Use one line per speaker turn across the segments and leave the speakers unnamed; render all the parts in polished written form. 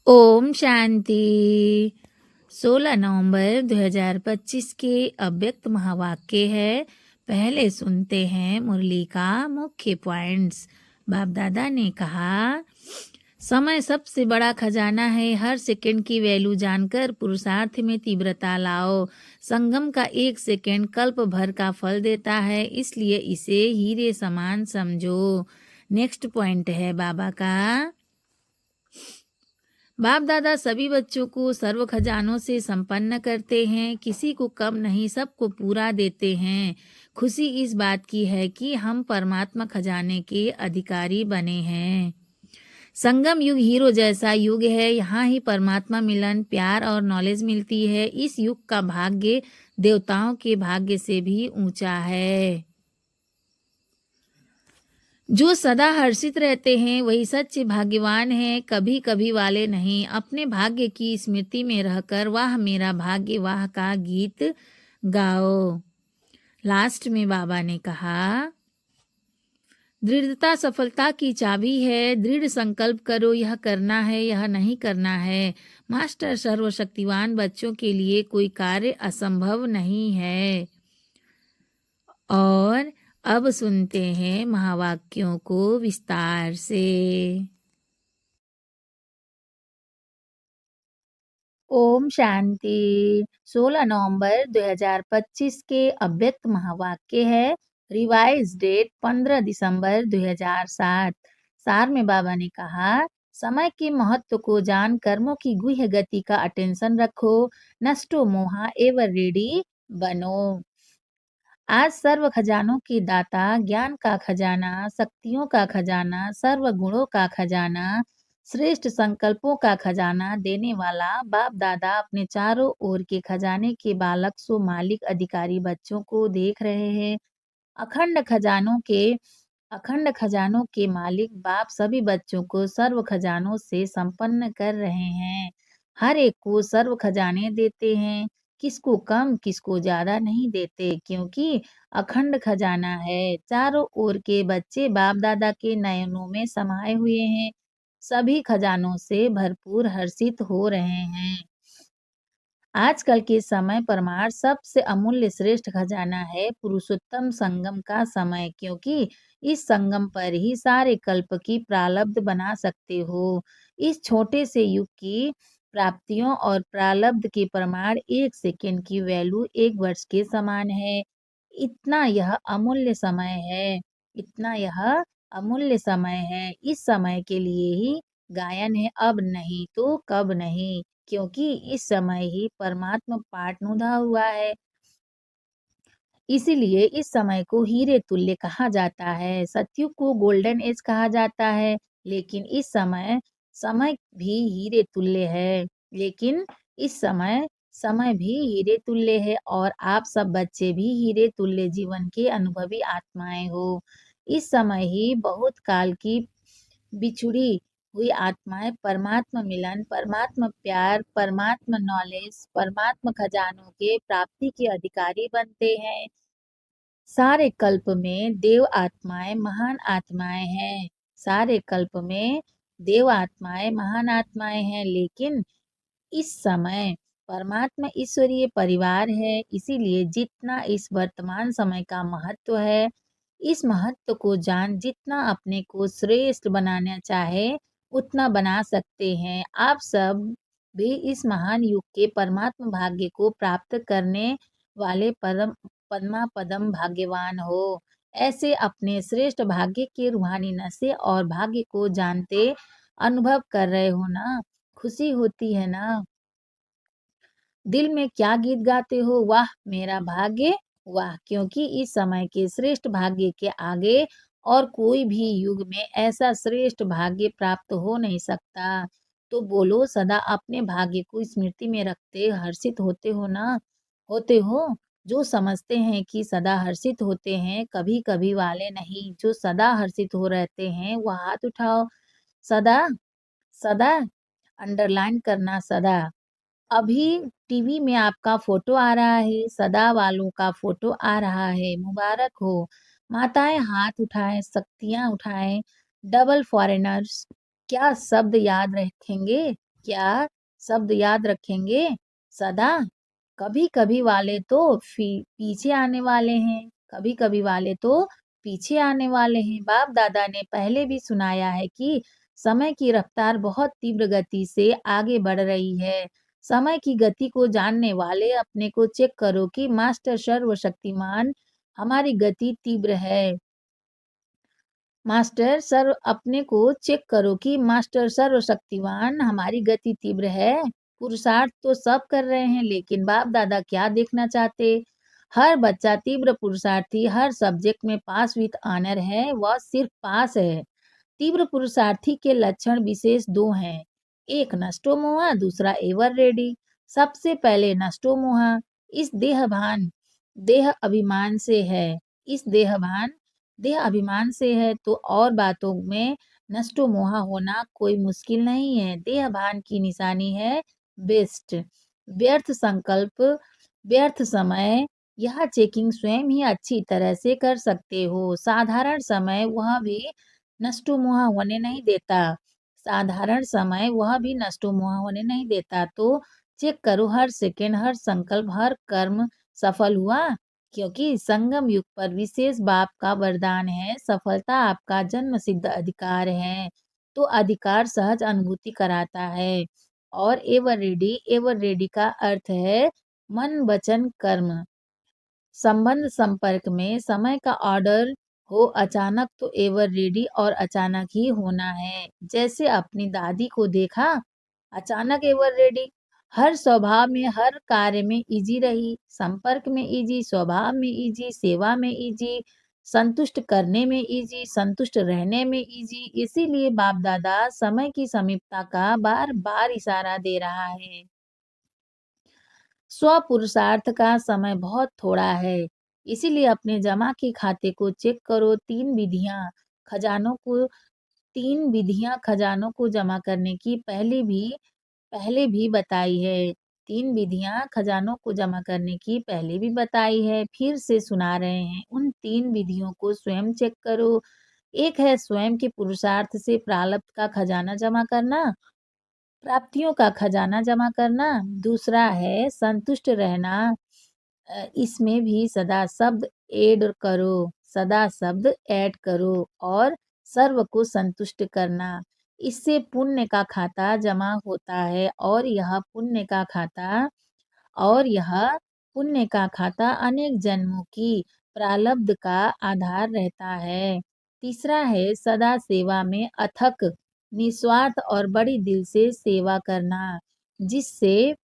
ओम शांति। 16 नवंबर 2025 के अव्यक्त महावाक्य है। पहले सुनते हैं मुरली का मुख्य पॉइंट्स। बाप दादा ने कहा, समय सबसे बड़ा खजाना है। हर सेकंड की वैल्यू जानकर पुरुषार्थ में तीव्रता लाओ। संगम का एक सेकंड कल्प भर का फल देता है, इसलिए इसे हीरे समान समझो। नेक्स्ट पॉइंट है बाबा का, बाप दादा सभी बच्चों को सर्व खजानों से संपन्न करते हैं, किसी को कम नहीं, सबको पूरा देते हैं। खुशी इस बात की है कि हम परमात्मा खजाने के अधिकारी बने हैं। संगम युग हीरो जैसा युग है। यहाँ ही परमात्मा मिलन, प्यार और नॉलेज मिलती है। इस युग का भाग्य देवताओं के भाग्य से भी ऊंचा है। जो सदा हर्षित रहते हैं वही सच्चे भाग्यवान हैं, कभी कभी वाले नहीं। अपने भाग्य की स्मृति में रहकर वाह मेरा भाग्य वाह का गीत गाओ। लास्ट में बाबा ने कहा, दृढ़ता सफलता की चाबी है। दृढ़ संकल्प करो, यह करना है, यह नहीं करना है। मास्टर सर्वशक्तिवान बच्चों के लिए कोई कार्य असंभव नहीं है। और अब सुनते हैं महावाक्यों को विस्तार से। ओम शांति। 16 नवंबर 2025 के अव्यक्त महावाक्य है। रिवाइज डेट 15 दिसंबर 2007। सार में बाबा ने कहा, समय के महत्व को जान कर्मों की गुह्य गति का अटेंशन रखो। नष्टो मोहा एवर रेडी बनो। आज सर्व खजानों के दाता, ज्ञान का खजाना, शक्तियों का खजाना, सर्व गुणों का खजाना, श्रेष्ठ संकल्पों का खजाना देने वाला बाप दादा अपने चारों ओर के खजाने के बालक सो मालिक अधिकारी बच्चों को देख रहे हैं। अखंड खजानों के मालिक बाप सभी बच्चों को सर्व खजानों से संपन्न कर रहे हैं। हर एक को सर्व खजाने देते हैं, किसको कम किसको ज्यादा नहीं देते, क्योंकि अखंड खजाना है। चारों ओर के बच्चे बाप दादा के नयनों में समाये हुए हैं, सभी खजानों से भरपूर हर्षित हो रहे हैं। आजकल के समय परमार्थ सबसे अमूल्य श्रेष्ठ खजाना है पुरुषोत्तम संगम का समय, क्योंकि इस संगम पर ही सारे कल्प की प्रारब्ध बना सकते हो। इस छोटे से युग की प्राप्तियों और प्रारब्ध के प्रमाण एक सेकंड की वैल्यू एक वर्ष के समान है। इतना यह अमूल्य समय है, इतना यह अमूल्य समय है। इस समय के लिए ही गायन है, अब नहीं तो कब नहीं, क्योंकि इस समय ही परमात्मा पाटनुधा हुआ है। इसीलिए इस समय को हीरे तुल्य कहा जाता है। सतयुग को गोल्डन एज कहा जाता है, लेकिन इस समय समय भी हीरे तुल्य है। लेकिन इस समय समय भी हीरे तुल्य है, और आप सब बच्चे भी हीरे तुल्य जीवन के अनुभवी आत्माएं हो। इस समय ही बहुत काल की बिछुड़ी हुई आत्माएं परमात्मा मिलन, परमात्मा प्यार, परमात्मा नॉलेज, परमात्मा खजानों के प्राप्ति के अधिकारी बनते हैं। सारे कल्प में देव आत्माएं महान आत्माएं हैं। सारे कल्प में देव आत्माएं महान आत्माएं हैं, लेकिन इस समय परमात्मा ईश्वरीय परिवार है। इसीलिए जितना इस वर्तमान समय का महत्व है, इस महत्व को जान जितना अपने को श्रेष्ठ बनाना चाहे उतना बना सकते हैं। आप सब भी इस महान युग के परमात्मा भाग्य को प्राप्त करने वाले परम पद्मा पदम भाग्यवान हो। ऐसे अपने श्रेष्ठ भाग्य के रूहानी नशे और भाग्य को जानते अनुभव कर रहे हो ना, खुशी होती है ना। दिल में क्या गीत गाते हो, वाह मेरा भाग्य वाह, क्योंकि इस समय के श्रेष्ठ भाग्य के आगे और कोई भी युग में ऐसा श्रेष्ठ भाग्य प्राप्त हो नहीं सकता। तो बोलो, सदा अपने भाग्य को स्मृति में रखते हर्षित होते हो ना, होते हो। जो समझते हैं कि सदा हर्षित होते हैं, कभी कभी वाले नहीं, जो सदा हर्षित हो रहते हैं वह हाथ उठाओ। सदा सदा अंडरलाइन करना, सदा। अभी टीवी में आपका फोटो आ रहा है, सदा वालों का फोटो आ रहा है, मुबारक हो। माताएं हाथ उठाएं, शक्तियां उठाएं। डबल फॉरेनर्स क्या शब्द याद रखेंगे। क्या शब्द याद रखेंगे सदा? कभी-कभी वाले तो पीछे आने वाले हैं, कभी-कभी वाले तो पीछे आने वाले हैं। बाप-दादा ने पहले भी सुनाया है कि समय की रफ्तार बहुत तीव्र गति से आगे बढ़ रही है। समय की गति को जानने वाले अपने को चेक करो कि मास्टर सर्वशक्तिमान हमारी गति तीव्र है। मास्टर सर्व अपने को चेक करो कि मास्टर सर्वशक्तिमान हमारी गति तीव्र है। पुरुषार्थ तो सब कर रहे हैं लेकिन बाप दादा क्या देखना चाहते? हर बच्चा तीव्र पुरुषार्थी, हर सब्जेक्ट में पास विथ ऑनर है, वह सिर्फ पास है। तीव्र पुरुषार्थी के लक्षण विशेष दो हैं, एक नष्टोमोहा, दूसरा एवर रेडी। सबसे पहले नष्टोमोहा इस देह अभिमान से है। इस देह अभिमान से है तो और बातों में नष्टोमोहा होना कोई मुश्किल नहीं है। देह भान की निशानी है बेस्ट। व्यर्थ संकल्प, व्यर्थ समय, यह चेकिंग स्वयं ही अच्छी तरह से कर सकते हो। साधारण समय वह भी नष्टोमोहा होने नहीं देता। साधारण समय वह भी नष्टोमोहा होने नहीं देता। तो चेक करो हर सेकंड, हर संकल्प, हर कर्म सफल हुआ? क्योंकि संगम युग पर विशेष बाप का वरदान है, सफलता आपका जन्म सिद्ध अधिकार है। तो अधिकार सहज अनुभूति कराता है। और एवर रेडी का अर्थ है मन, वचन, कर्म। संबंध संपर्क में समय का ऑर्डर हो अचानक तो एवर रेडी और अचानक ही होना है। जैसे अपनी दादी को देखा, अचानक एवर रेडी। हर स्वभाव में, हर कार्य में इजी रही, संपर्क में इजी, स्वभाव में इजी, सेवा में इजी, संतुष्ट करने में इजी, संतुष्ट रहने में इजी। इसीलिए बाप दादा समय की समीपता का बार बार इशारा दे रहा है। स्वपुरुषार्थ का समय बहुत थोड़ा है, इसीलिए अपने जमा के खाते को चेक करो। तीन विधियां खजानों को जमा करने की पहले भी बताई है। तीन विधियां खजानों को जमा करने की पहले भी बताई है, फिर से सुना रहे हैं। उन तीन विधियों को स्वयं चेक करो। एक है स्वयं के पुरुषार्थ से प्रारब्ध का खजाना जमा करना, प्राप्तियों का खजाना जमा करना। दूसरा है संतुष्ट रहना, इसमें भी सदा शब्द ऐड करो और सर्व को संतुष्ट करना। इससे पुण्य का खाता जमा होता है और यह पुण्य का खाता अनेक जन्मों की प्रारब्ध का आधार रहता है। तीसरा है सदा सेवा में अथक, निस्वार्थ और बड़ी दिल से सेवा करना, जिससे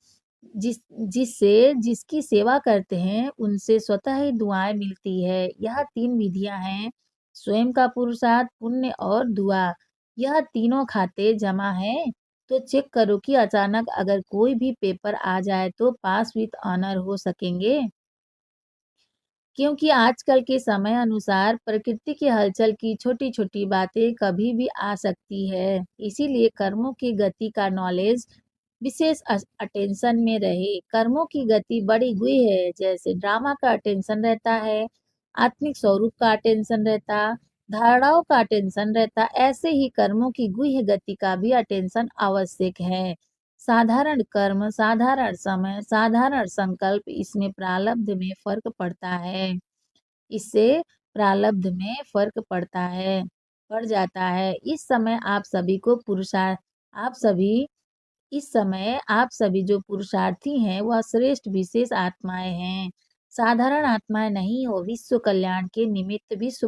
जिस जिससे जिसकी सेवा करते हैं उनसे स्वतः ही दुआएं मिलती है। यह तीन विधियां हैं, स्वयं का पुरुषार्थ, पुण्य और दुआ। यह तीनों खाते जमा है तो चेक करो कि अचानक अगर कोई भी पेपर आ जाए तो पास विथ ऑनर हो सकेंगे। क्योंकि आजकल के समय अनुसार प्रकृति की हलचल की छोटी-छोटी बातें कभी भी आ सकती है। इसीलिए कर्मों की गति का नॉलेज विशेष अटेंशन में रहे। कर्मों की गति बड़ी हुई है, जैसे ड्रामा का अटेंशन रहता है, आत्मिक स्वरूप का अटेंशन रहता, धारणाओं का अटेंशन रहता, ऐसे ही कर्मों की गुह्य गति का भी अटेंशन आवश्यक है। साधारण कर्म, साधारण समय, साधारण संकल्प, इसमें प्रारब्ध में फ़र्क पड़ता है। इससे प्रारब्ध में फ़र्क पड़ जाता है। आप सभी इस समय आप सभी जो पुरुषार्थी हैं, वह श्रेष्ठ विशेष आत्माएँ हैं। साधारण आत्माएँ नहीं हो, विश्व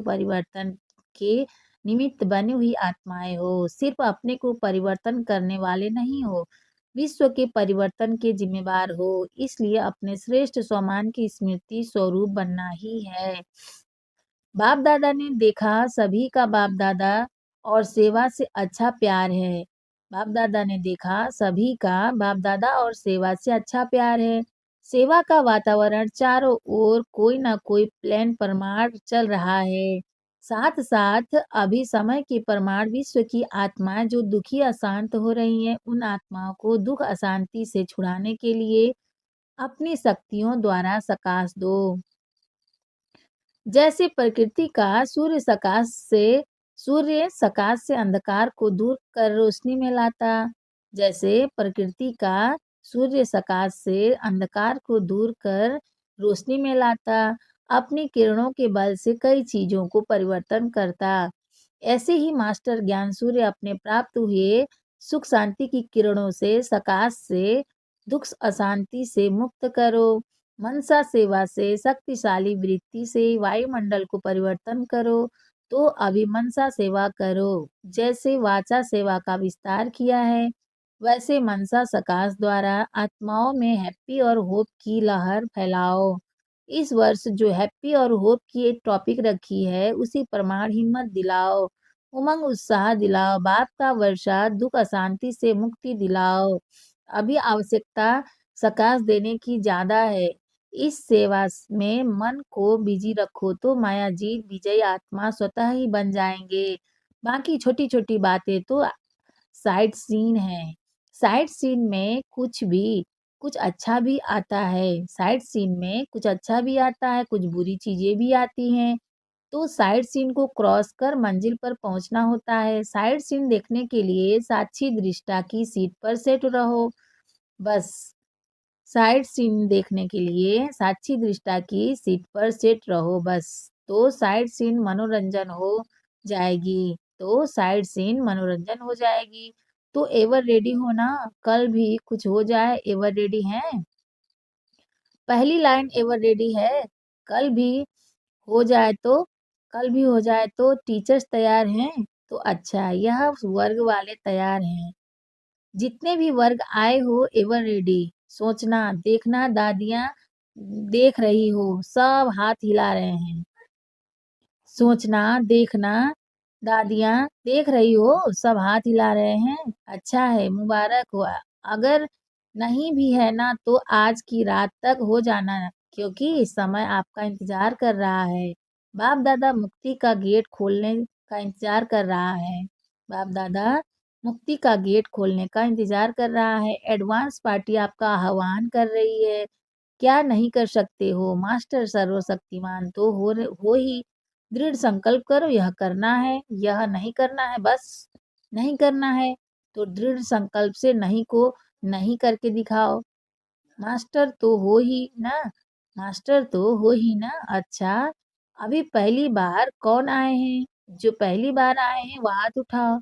परिवर्तन के निमित्त बनी हुई आत्माएँ हो। सिर्फ़ अपने को परिवर्तन करने वाले नहीं हो, विश्व के परिवर्तन के ज़िम्मेवार हो। इसलिए अपने श्रेष्ठ स्वमान की स्मृति स्वरूप बनना ही है। बाप-दादा ने देखा सभी का बाप-दादा और सेवा से अच्छा प्यार है। बाप-दादा ने देखा सभी का बाप-दादा और सेवा से अच्छा प्यार है। सेवा का वातावरण चारों ओर कोई ना कोई प्लान प्रमाण चल रहा है। साथ-साथ अभी समय के प्रमाण विश्व की आत्माएँ जो दुखी अशांत हो रही हैं, उन आत्माओं को दुःख अशांति से छुड़ाने के लिए अपनी शक्तियों द्वारा सकाश दो। जैसे प्रकृति का सूर्य सकाश से अंधकार को दूर कर रोशनी में लाता, जैसे प्रकृति का सूर्य प्रकाश से अंधकार को दूर कर रोशनी में लाता, अपनी किरणों के बल से कई चीजों को परिवर्तन करता। ऐसे ही मास्टर ज्ञान सूर्य अपने प्राप्त हुए सुख शांति की किरणों से प्रकाश से दुख अशांति से मुक्त करो। मनसा सेवा से शक्तिशाली वृत्ति से वायुमंडल को परिवर्तन करो। तो अभी मनसा सेवा करो। जैसे वाचा सेवा का विस्तार किया है, वैसे मनसा सकाश द्वारा आत्माओं में हैप्पी और होप की लहर फैलाओ। इस वर्ष जो हैप्पी और होप की एक टॉपिक रखी है, उसी प्रमाण हिम्मत दिलाओ, उमंग उत्साह दिलाओ, बाप का वर्षा दुख अशांति से मुक्ति दिलाओ। अभी आवश्यकता सकाश देने की ज्यादा है। इस सेवा में मन को बिजी रखो तो माया जीत विजयी आत्मा स्वतः ही बन जाएंगे। बाकी छोटी छोटी बातें तो साइड सीन है। साइड सीन में कुछ अच्छा भी आता है। साइड सीन में कुछ अच्छा भी आता है, कुछ बुरी चीजें भी आती हैं। तो साइड सीन को क्रॉस कर मंजिल पर पहुंचना होता है। साइड सीन देखने के लिए साक्षी दृष्टा की सीट पर सेट रहो। बस साइड सीन देखने के लिए साक्षी दृष्टा की सीट पर सेट रहो बस। तो साइड सीन मनोरंजन हो जाएगी। तो साइड सीन मनोरंजन हो जाएगी। तो एवर रेडी हो ना? कल भी कुछ हो जाए, एवर रेडी हैं? पहली लाइन एवर रेडी है। कल भी हो जाए तो कल भी हो जाए तो टीचर्स तैयार हैं? तो अच्छा, यह वर्ग वाले तैयार हैं। जितने भी वर्ग आए हो एवर रेडी। सोचना देखना दादियाँ देख रही हो, सब हाथ हिला रहे हैं। सोचना देखना दादियाँ देख रही हो, सब हाथ हिला रहे हैं। अच्छा है, मुबारक हो। अगर नहीं भी है ना तो आज की रात तक हो जाना, क्योंकि इस समय आपका इंतजार कर रहा है। बाप दादा मुक्ति का गेट खोलने का इंतजार कर रहा है। बाप दादा मुक्ति का गेट खोलने का इंतजार कर रहा है। एडवांस पार्टी आपका आह्वान कर रही है। क्या नहीं कर सकते हो? मास्टर सर्वशक्तिमान तो हो ही। दृढ़ संकल्प करो, यह करना है, यह नहीं करना है, बस नहीं करना है। तो दृढ़ संकल्प से नहीं को नहीं करके दिखाओ। मास्टर तो हो ही ना? मास्टर तो हो ही ना? अच्छा, अभी पहली बार कौन आए हैं? जो पहली बार आए हैं वो हाथ उठाओ।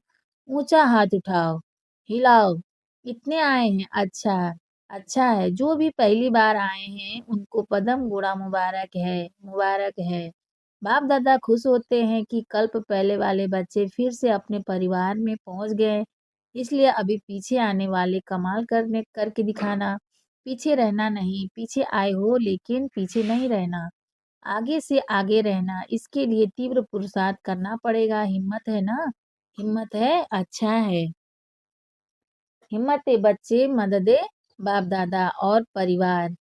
ऊंचा हाथ उठाओ, हिलाओ। इतने आए हैं? अच्छा, अच्छा है। जो भी पहली बार आए हैं उनको पदम गुड़ा मुबारक है, मुबारक है। बाप दादा खुश होते हैं कि कल्प पहले वाले बच्चे फिर से अपने परिवार में पहुंच गए। इसलिए अभी पीछे आने वाले कमाल करने करके दिखाना। पीछे रहना नहीं। पीछे आए हो लेकिन पीछे नहीं रहना। आगे से आगे रहना। इसके लिए तीव्र पुरुषार्थ करना पड़ेगा। हिम्मत है ना? हिम्मत है? अच्छा है। हिम्मते बच्चे मददे बाप दादा और परिवार।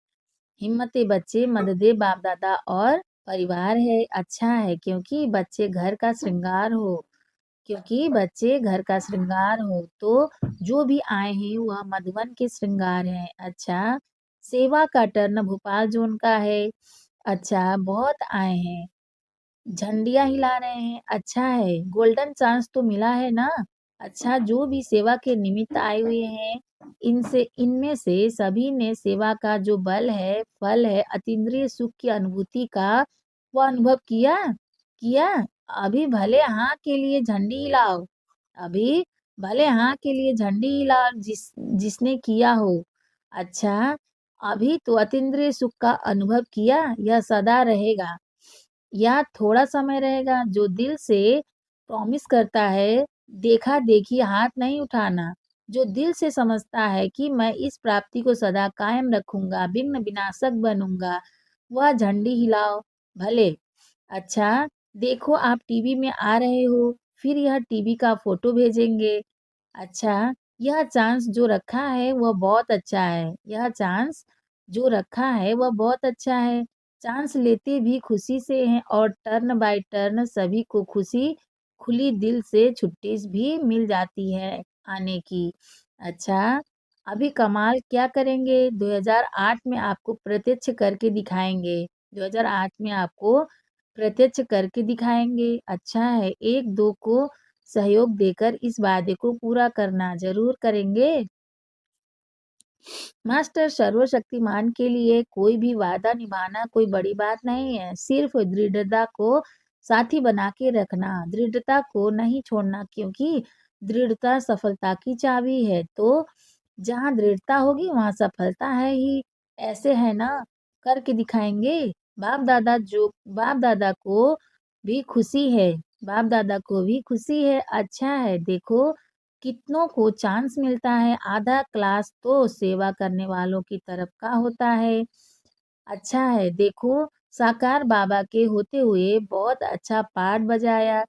हिम्मते बच्चे मददे बाप दादा और परिवार है। अच्छा है, क्योंकि बच्चे घर का श्रृंगार हो। क्योंकि बच्चे घर का श्रृंगार हो तो जो भी आए हैं वह मधुबन के श्रृंगार हैं। अच्छा, सेवा का टर्न भोपाल जोन का है। अच्छा, बहुत आए हैं, झंडियाँ हिला रहे हैं। अच्छा है, गोल्डन चांस तो मिला है ना? अच्छा, जो भी सेवा के निमित्त आए हुए हैं, इनमें से सभी ने सेवा का जो बल है, फल है, अतीन्द्रिय सुख की अनुभूति का वो अनुभव किया? किया? अभी भले हाँ के लिए झंडी हिलाओ। अभी भले हाँ के लिए झंडी हिलाओ जिसने किया हो। अच्छा, अभी तो अतीन्द्रिय सुख का अनुभव किया, यह सदा रहेगा या थोड़ा समय रहेगा? जो दिल से प्रॉमिस करता है, देखा देखी हाथ नहीं उठाना। जो दिल से समझता है कि मैं इस प्राप्ति को सदा कायम रखूंगा, विघ्न विनाशक बनूंगा, वह झंडी हिलाओ भले। अच्छा, देखो आप टीवी में आ रहे हो, फिर यह टीवी का फोटो भेजेंगे। अच्छा, यह चांस जो रखा है वह बहुत अच्छा है। यह चांस जो रखा है वह बहुत अच्छा है। चांस लेते भी खुशी से हैं और टर्न बाय टर्न सभी को खुशी खुली दिल से छुट्टी भी मिल जाती है आने की। अच्छा, अभी कमाल क्या करेंगे? 2008 में आपको प्रत्यक्ष करके दिखाएंगे। 2008 में आपको प्रत्यक्ष करके दिखाएंगे। अच्छा है, एक दो को सहयोग देकर इस वादे को पूरा करना जरूर करेंगे। मास्टर सर्वशक्तिमान के लिए कोई भी वादा निभाना कोई बड़ी बात नहीं है। सिर्फ दृढ़ता को साथी बना के रखना, दृढ़ता को नहीं छोड़ना क्योंकि दृढ़ता सफलता की चाबी है। तो जहाँ दृढ़ता होगी वहाँ सफलता है ही। ऐसे है ना, करके दिखाएंगे। बाप दादा को भी खुशी है। बाप दादा को भी खुशी है। अच्छा है, देखो कितनों को चांस मिलता है। आधा क्लास तो सेवा करने वालों की तरफ का होता है। अच्छा है, देखो साकार बाबा के होते हुए बहुत अच्छा पाठ बजाया।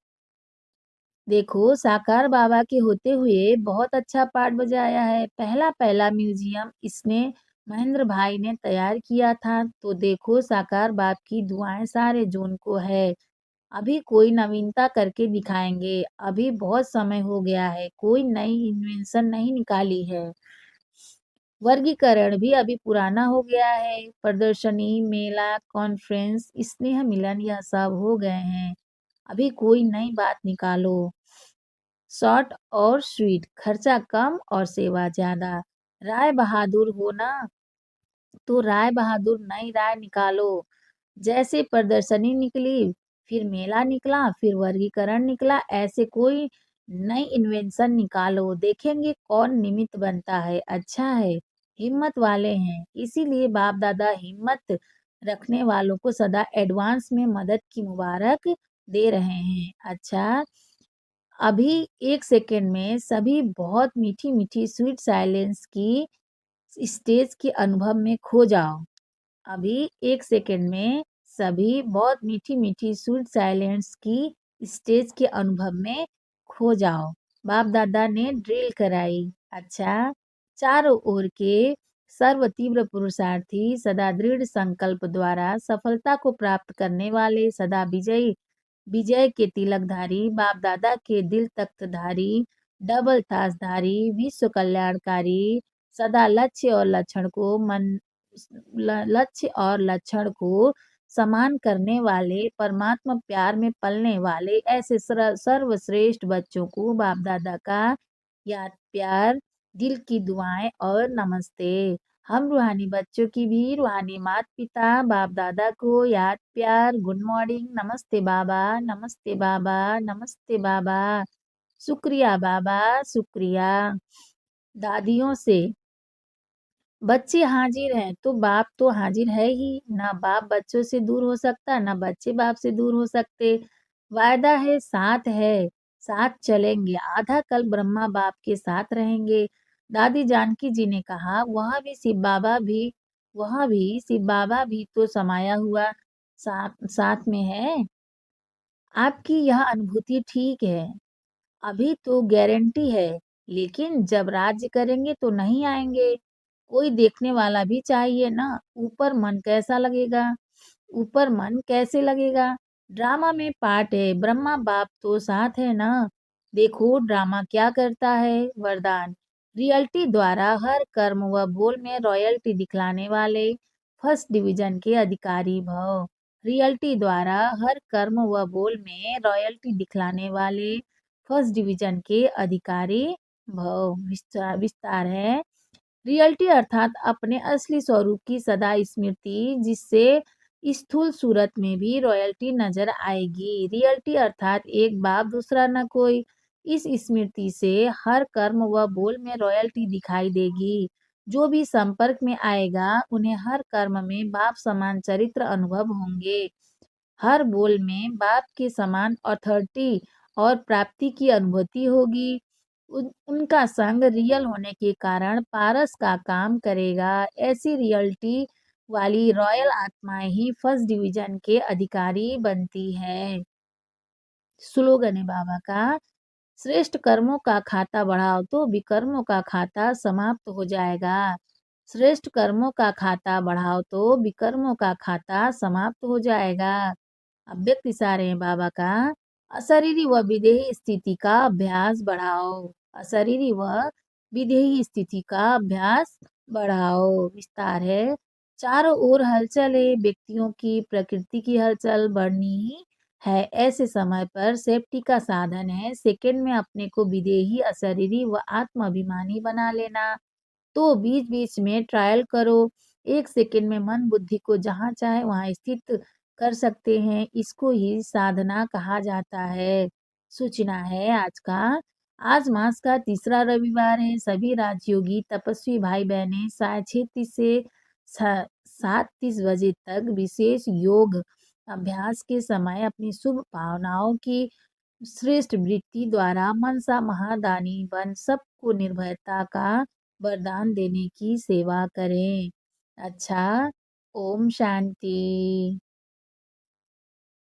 देखो साकार बाबा के होते हुए बहुत अच्छा पाठ बजाया है। पहला पहला म्यूजियम इसने महेंद्र भाई ने तैयार किया था। तो देखो साकार बाप की दुआएं सारे जोन को है। अभी कोई नवीनता करके दिखाएंगे। अभी बहुत समय हो गया है, कोई नई इन्वेंशन नहीं निकाली है। वर्गीकरण भी अभी पुराना हो गया है। प्रदर्शनी, मेला, कॉन्फ्रेंस, स्नेह मिलन यह सब हो गए हैं। अभी कोई नई बात निकालो। शॉर्ट और स्वीट, खर्चा कम और सेवा ज्यादा। राय बहादुर हो ना, तो राय बहादुर नई राय निकालो। जैसे प्रदर्शनी निकली, फिर मेला निकला, फिर वर्गीकरण निकला, ऐसे कोई नई इन्वेंशन निकालो। देखेंगे कौन निमित्त बनता है। अच्छा है, हिम्मत वाले हैं, इसीलिए बाप दादा हिम्मत रखने वालों को सदा एडवांस में मदद की मुबारक दे रहे हैं। अच्छा, अभी एक सेकंड में सभी बहुत मीठी मीठी स्वीट साइलेंस की स्टेज के अनुभव में खो जाओ। अभी एक सेकंड में सभी बहुत मीठी मीठी स्वीट साइलेंस की स्टेज के अनुभव में खो जाओ। बाप दादा ने ड्रिल कराई। अच्छा, चारों ओर के सर्व तीव्र पुरुषार्थी सदा दृढ़ संकल्प द्वारा सफलता को प्राप्त करने वाले सदा विजयी विजय के तिलकधारी बाप दादा के दिल तख्तधारी डबल ताजधारी विश्व कल्याणकारी सदा लक्ष्य और लक्षण को समान करने वाले परमात्मा प्यार में पलने वाले ऐसे सर्वश्रेष्ठ बच्चों को बाप दादा का याद प्यार दिल की दुआएं और नमस्ते। हम रूहानी बच्चों की भी रूहानी माता पिता बाप दादा को याद प्यार गुड मॉर्निंग, नमस्ते बाबा, नमस्ते बाबा, नमस्ते बाबा, शुक्रिया बाबा, शुक्रिया। दादियों से बच्चे हाजिर हैं तो बाप तो हाजिर है ही। ना बाप बच्चों से दूर हो सकता, ना बच्चे बाप से दूर हो सकते। वायदा है, साथ है, साथ चलेंगे। आधा कल ब्रह्मा बाप के साथ रहेंगे। दादी जानकी जी ने कहा, वह भी शिव बाबा भी तो समाया हुआ साथ साथ में है। आपकी यह अनुभूति ठीक है, अभी तो गारंटी है, लेकिन जब राज्य करेंगे तो नहीं आएंगे। कोई देखने वाला भी चाहिए ना। ऊपर मन कैसे लगेगा। ड्रामा में पार्ट है, ब्रह्मा बाप तो साथ है ना। देखो ड्रामा क्या करता है। वरदान, रियल्टी द्वारा हर कर्म व बोल में रॉयल्टी दिखलाने वाले फर्स्ट डिवीजन के अधिकारी भव। रियल्टी द्वारा हर कर्म व बोल में रॉयल्टी दिखलाने वाले फर्स्ट डिवीजन के अधिकारी भव। विस्तार है, रियल्टी अर्थात अपने असली स्वरूप की सदा स्मृति, जिससे स्थूल सूरत में भी रॉयल्टी नजर आएगी। रियल्टी अर्थात एक बाप दूसरा न कोई। इस स्मृति से हर कर्म व बोल में रॉयल्टी दिखाई देगी। जो भी संपर्क में आएगा उन्हें हर कर्म में बाप समान चरित्र अनुभव होंगे। हर बोल में बाप के समान अथॉरिटी और प्राप्ति की अनुभूति होगी। उनका संग रियल होने के कारण पारस का काम करेगा। ऐसी रियलिटी वाली रॉयल आत्माएं ही फर्स्ट डिवीजन के अधिकारी बनती है। स्लोगन है बाबा का, श्रेष्ठ कर्मों का खाता बढ़ाओ तो विकर्मों का खाता समाप्त हो जाएगा। श्रेष्ठ कर्मों का खाता बढ़ाओ तो विकर्मों का खाता समाप्त हो जाएगा। अव्यक्त इशारे हैं बाबा का, अशरीरी व विदेही स्थिति का अभ्यास बढ़ाओ। अशरीरी व विदेही स्थिति का अभ्यास बढ़ाओ। विस्तार है, चारों ओर हलचल है, व्यक्तियों की प्रकृति की हलचल बढ़नी ही है। ऐसे समय पर सेफ्टी का साधन है सेकंड में अपने को विदेही, अशरीरी व आत्म अभिमानी बना लेना। तो बीच-बीच में ट्रायल करो। 1 सेकंड में मन बुद्धि को जहाँ चाहे वहाँ स्थित कर सकते हैं। इसको ही साधना कहा जाता है। सूचना है आज मास का तीसरा रविवार है। सभी राजयोगी तपस्वी भाई-बहनें साढ़े 6:30 से स 7:30 बजे तक विशेष योग अभ्यास के समय अपनी शुभ भावनाओं की श्रेष्ठ वृत्ति द्वारा मनसा महादानी बन सबको निर्भयता का वरदान देने की सेवा करें। अच्छा, ओम शांति।